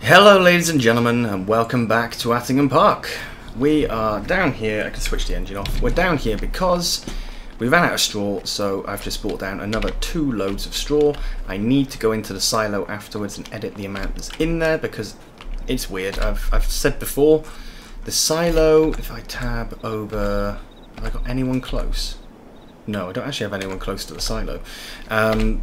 Hello ladies and gentlemen, and welcome back to Attingham Park. We are down here. I can switch the engine off. We're down here because we ran out of straw, so I've just brought down another 2 loads of straw. I need to go into the silo afterwards and edit the amount that's in there because it's weird. I've said before, the silo, if I tab over, have I got anyone close? No, I don't actually have anyone close to the silo. The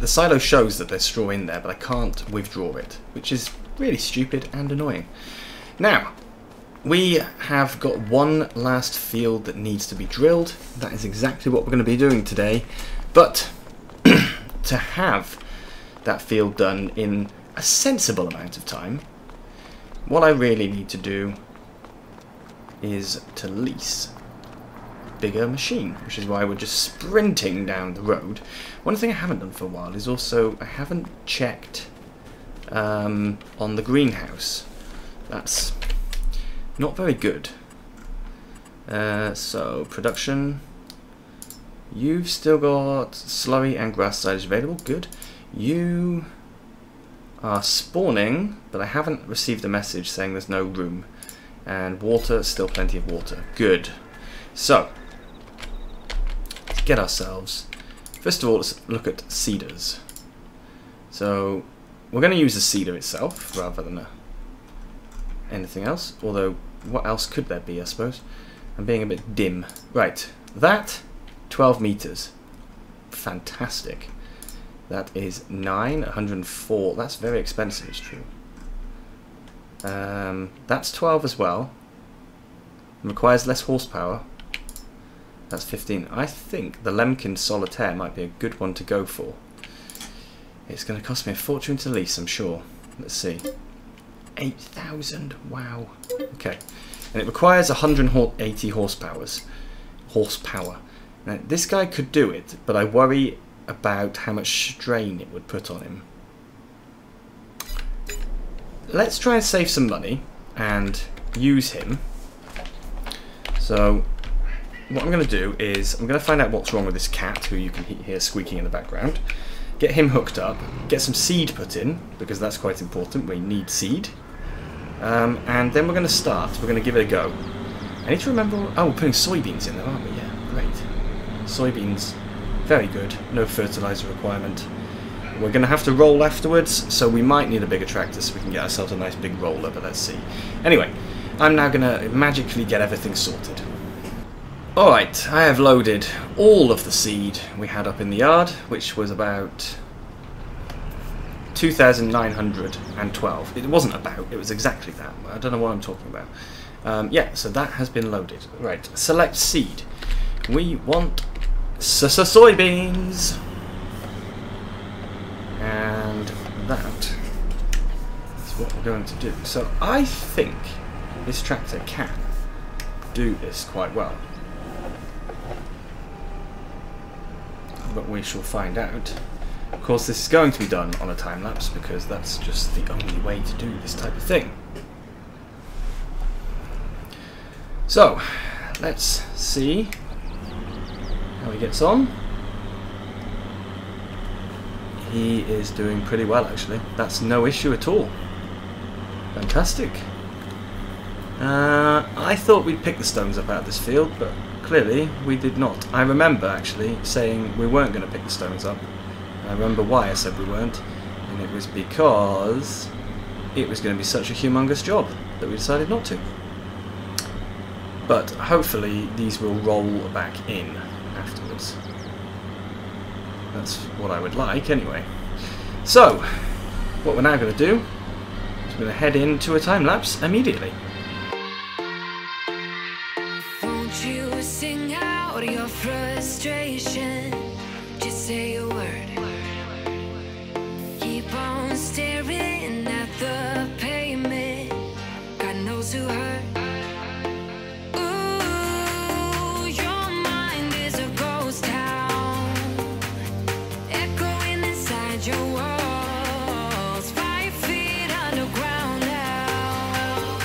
silo shows that there's straw in there, but I can't withdraw it, which is really stupid and annoying. Now, we have got one last field that needs to be drilled. That is exactly what we're going to be doing today. But to have that field done in a sensible amount of time, what I really need to do is to lease a bigger machine, which is why we're just sprinting down the road. One thing I haven't done for a while is also I haven't checked on the greenhouse. That's not very good. So production, you've still got slurry and grass silage available. Good. You are spawning, but I haven't received a message saying there's no room. And water, still plenty of water. Good. So let's get ourselves, first of all, let's look at cedars. So we're going to use the cedar itself rather than anything else. Although, what else could there be, I suppose? I'm being a bit dim. Right, that, 12 meters. Fantastic. That is 104. That's very expensive, it's true. That's 12 as well. Requires less horsepower. That's 15. I think the Lemkin Solitaire might be a good one to go for. It's going to cost me a fortune to lease, I'm sure. Let's see. 8,000. Wow. Okay. And it requires 180 horsepower. Now, this guy could do it, but I worry about how much strain it would put on him. Let's try and save some money and use him. So what I'm going to do is I'm going to find out what's wrong with this cat, who you can hear squeaking in the background. Get him hooked up, get some seed put in, because that's quite important. We need seed. And then we're going to start. We're going to give it a go. I need to remember... Oh, we're putting soybeans in there, aren't we? Yeah, great. Soybeans, very good. No fertilizer requirement. We're going to have to roll afterwards, so we might need a bigger tractor so we can get ourselves a nice big roller, but let's see. Anyway, I'm now going to magically get everything sorted. Alright, I have loaded all of the seed we had up in the yard, which was about 2,912. It wasn't about, it was exactly that. I don't know what I'm talking about. Yeah, so that has been loaded. Right, select seed. We want soybeans. And that is what we're going to do. So I think this tractor can do this quite well. But we shall find out. Of course, this is going to be done on a time lapse because that's just the only way to do this type of thing. So, let's see how he gets on. He is doing pretty well, actually. That's no issue at all. Fantastic. I thought we'd pick the stones up out of this field, but clearly we did not. I remember actually saying we weren't going to pick the stones up. I remember why I said we weren't, and it was because it was going to be such a humongous job that we decided not to. But hopefully these will roll back in afterwards. That's what I would like anyway. So, what we're now going to do is we're going to head into a time lapse immediately. Won't you sing out your frustration? Just say a word. Keep on staring at the pavement. God knows who hurt. Ooh, your mind is a ghost town, echoing inside your walls. 5 feet underground now.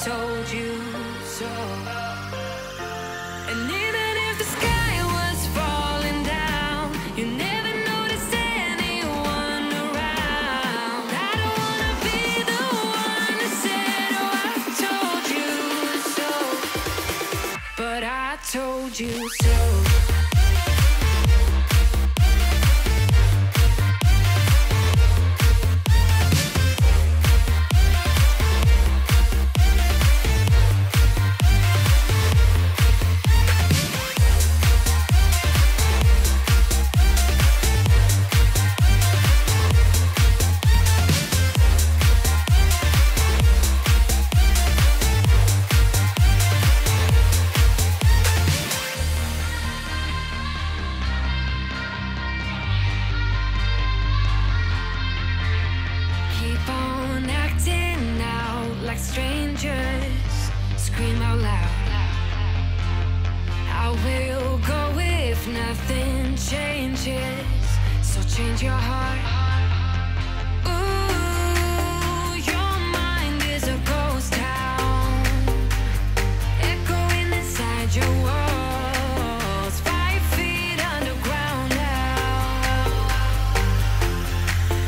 told you so. And even if the sky was falling down, you never noticed anyone around. I don't wanna be the one that said, oh, I told you so, but I told you so. Keep on acting out like strangers, scream out loud. I will go if nothing changes, so change your heart. Ooh, your mind is a ghost town, echoing inside your walls, 5 feet underground now.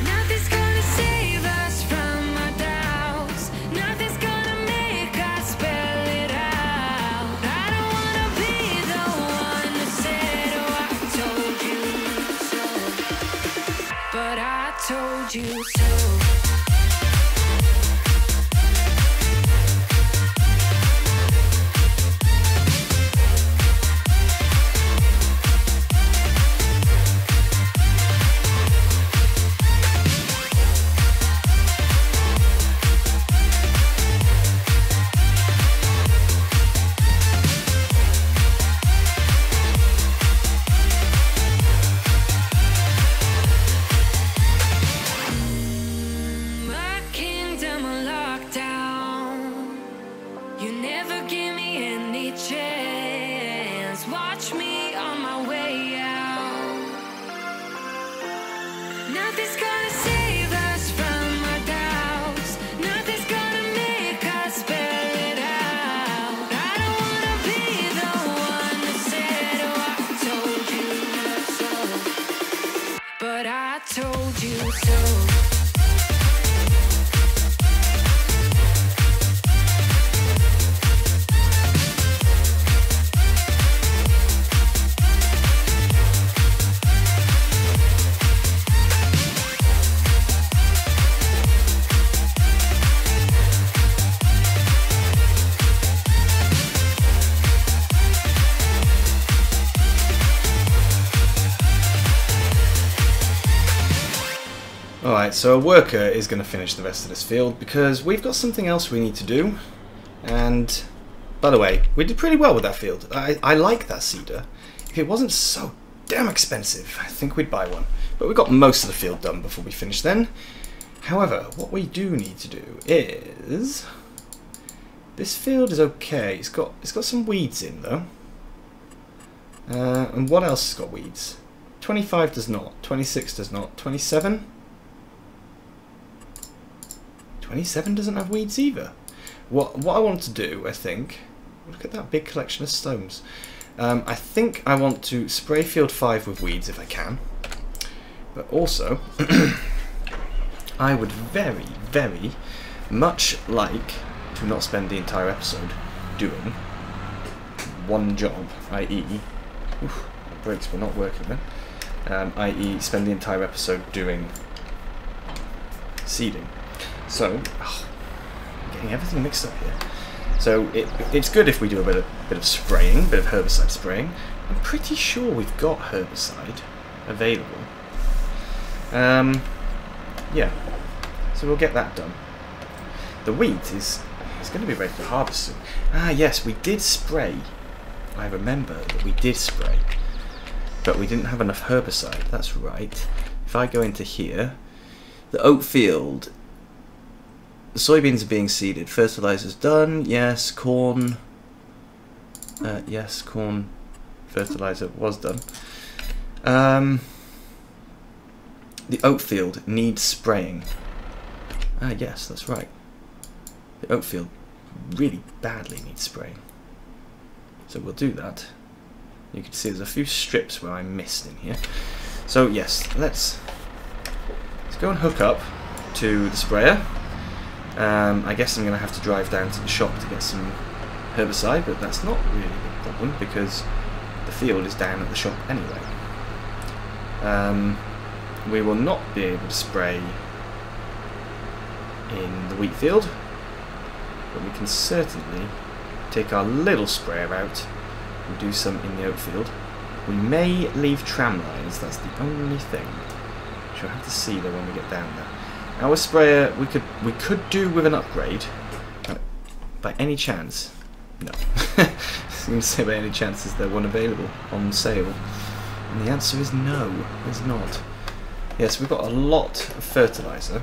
Nothing's gonna save us from our doubts, nothing's gonna make us spell it out. I don't wanna be the one that said, oh, I told you so, but I told you so. My kingdom on lockdown, you never give me any chance. Watch me on my way out. Nothing's gonna save us from our doubts, nothing's gonna make us spell it out. I don't wanna be the one that said, oh, I told you so, but I told you so. Alright, so a worker is going to finish the rest of this field because we've got something else we need to do. And, by the way, we did pretty well with that field. I like that cedar. If it wasn't so damn expensive, I think we'd buy one. But we got most of the field done before we finish then. However, what we do need to do is... This field is okay. It's got some weeds in, though. And what else has got weeds? 25 does not. 26 does not. 27? 27 doesn't have weeds either. What I want to do, I think... Look at that big collection of stones. I think I want to spray field 5 with weeds if I can. But also, I would very, very much like to not spend the entire episode doing one job, i.e. Brakes were not working then. I.e. spend the entire episode doing seeding. So, I'm getting everything mixed up here. So it's good if we do a bit of spraying, a bit of herbicide spraying. I'm pretty sure we've got herbicide available. Yeah, so we'll get that done. The wheat is going to be ready to harvest soon. Ah, yes, we did spray. I remember that we did spray, but we didn't have enough herbicide. That's right. If I go into here, the oat field. The soybeans are being seeded. Fertilizer's done. Yes, corn. Yes, corn fertilizer was done. The oat field needs spraying. Ah, yes, that's right. The oat field really badly need spraying. So we'll do that. You can see there's a few strips where I missed in here. So yes, let's go and hook up to the sprayer. I guess I'm going to have to drive down to the shop to get some herbicide, but that's not really a problem because the field is down at the shop anyway. We will not be able to spray in the wheat field, but we can certainly take our little sprayer out and do some in the oat field. We may leave tram lines, that's the only thing, which we'll have to see though when we get down there. Our sprayer we could do with an upgrade. By any chance? No. I was going to say by any chance is there one available on sale? And the answer is no, there's not. Yes, we've got a lot of fertiliser,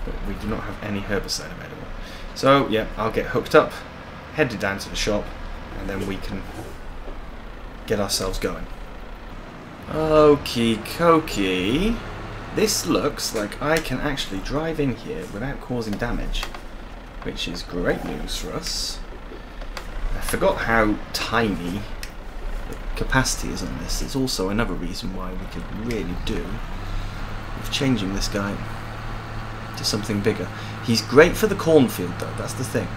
but we do not have any herbicide available. So yeah, I'll get hooked up, headed down to the shop, and then we can get ourselves going. Okie dokie. This looks like I can actually drive in here without causing damage, which is great news for us. I forgot how tiny the capacity is on this. It's also another reason why we could really do with changing this guy to something bigger. He's great for the cornfield though, that's the thing.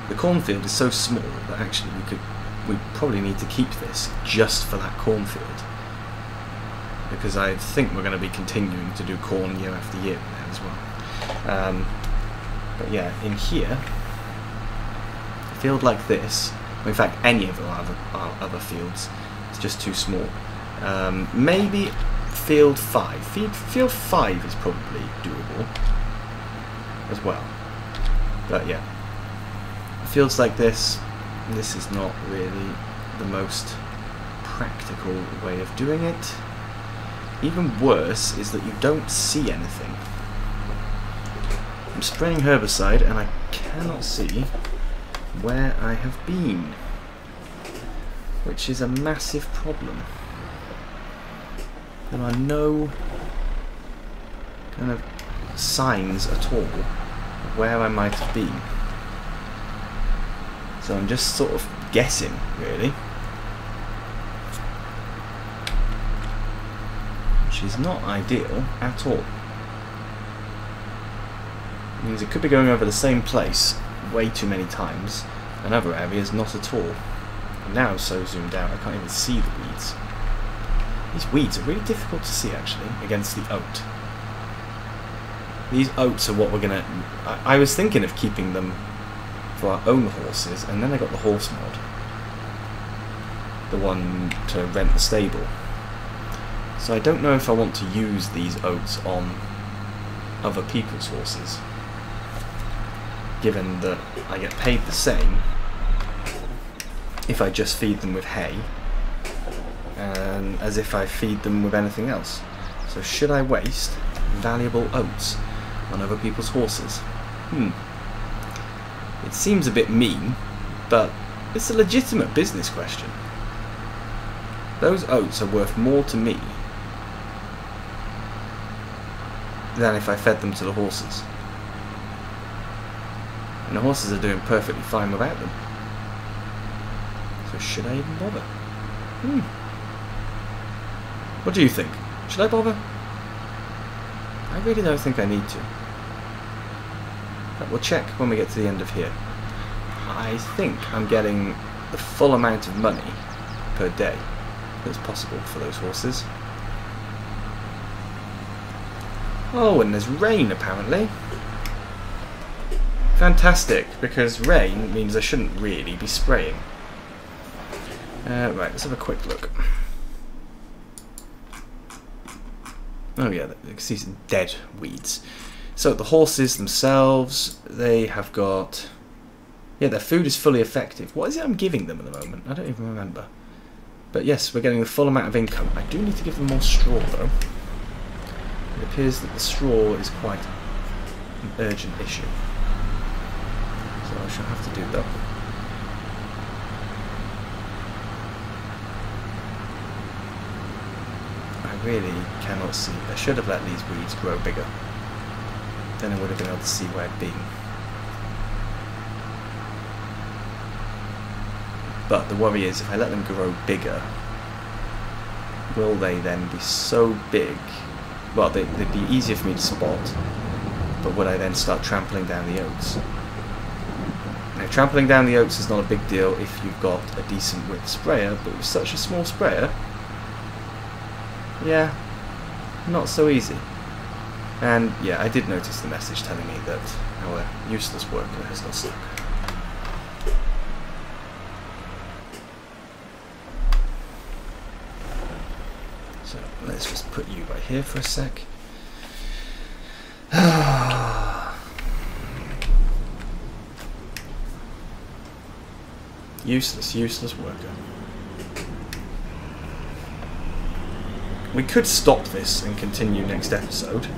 The cornfield is so small that actually we probably need to keep this just for that cornfield, because I think we're going to be continuing to do corn year after year now as well. But yeah, in here, a field like this, in fact any of our other fields, it's just too small. Maybe field 5. Field 5 is probably doable as well. But yeah, fields like this is not really the most practical way of doing it. Even worse is that you don't see anything. I'm spraying herbicide and I cannot see where I have been, which is a massive problem. There are no kind of signs at all of where I might have been. So I'm just sort of guessing, really. Which is not ideal at all. It means it could be going over the same place way too many times, and other areas not at all. And now I'm so zoomed out I can't even see the weeds. These weeds are really difficult to see actually against the oat. These oats are what we're gonna... I was thinking of keeping them for our own horses, and then I got the horse mod, the one to rent the stable. So I don't know if I want to use these oats on other people's horses, given that I get paid the same if I just feed them with hay as if I feed them with anything else. So should I waste valuable oats on other people's horses? It seems a bit mean, but it's a legitimate business question. Those oats are worth more to me than if I fed them to the horses. And the horses are doing perfectly fine without them. So should I even bother? What do you think? Should I bother? I really don't think I need to. But we'll check when we get to the end of here. I think I'm getting the full amount of money per day that's possible for those horses. Oh, and there's rain apparently. Fantastic, because rain means I shouldn't really be spraying. Right, let's have a quick look. Oh yeah, you can see some dead weeds. So the horses themselves, they have got... Yeah, their food is fully effective. What is it I'm giving them at the moment? I don't even remember. But yes, we're getting the full amount of income. I do need to give them more straw though. It appears that the straw is quite an urgent issue. So I shall have to do that. I really cannot see. I should have let these weeds grow bigger. Then I would have been able to see where I'd been. But the worry is, if I let them grow bigger, will they then be so big? Well, they'd be easier for me to spot, but would I then start trampling down the oats? Now, trampling down the oats is not a big deal if you've got a decent width sprayer, but with such a small sprayer, yeah, not so easy. And yeah, I did notice the message telling me that our useless worker has got stuck. So let's just put you right here for a sec. Useless worker. We could stop this and continue next episode,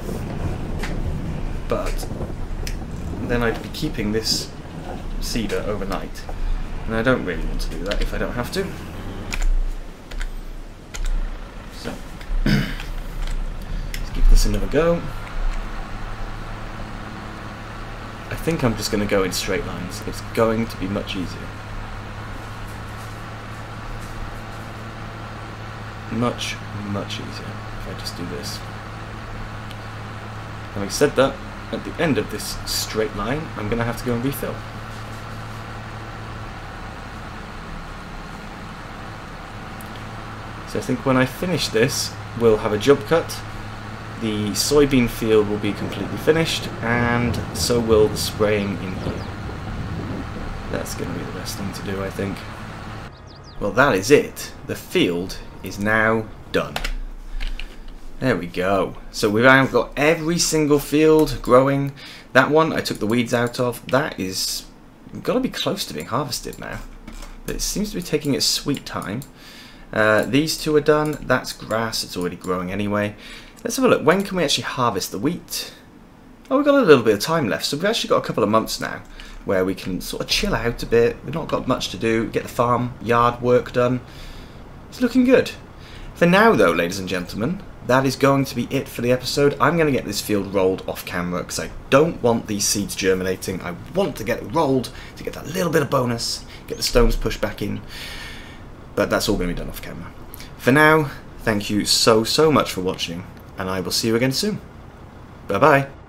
but then I'd be keeping this cedar overnight, and I don't really want to do that if I don't have to. So, let's give this another go. I think I'm just going to go in straight lines. It's going to be much easier. Much easier if I just do this. Having said that, at the end of this straight line, I'm going to have to go and refill. So I think when I finish this, we'll have a jump cut, the soybean field will be completely finished, and so will the spraying in here. That's going to be the best thing to do, I think. Well, that is it. The field is now done. There we go. So we've now got every single field growing. That one I took the weeds out of. That is got to be close to being harvested now, but it seems to be taking its sweet time. These two are done. That's grass. It's already growing anyway. Let's have a look. When can we actually harvest the wheat? Oh, we've got a little bit of time left, so we've actually got a couple of months now where we can sort of chill out a bit. We've not got much to do. Get the farm yard work done. It's looking good. For now though, ladies and gentlemen, that is going to be it for the episode. I'm going to get this field rolled off camera because I don't want these seeds germinating. I want to get it rolled to get that little bit of bonus, get the stones pushed back in. But that's all going to be done off camera. For now, thank you so much for watching, and I will see you again soon. Bye bye.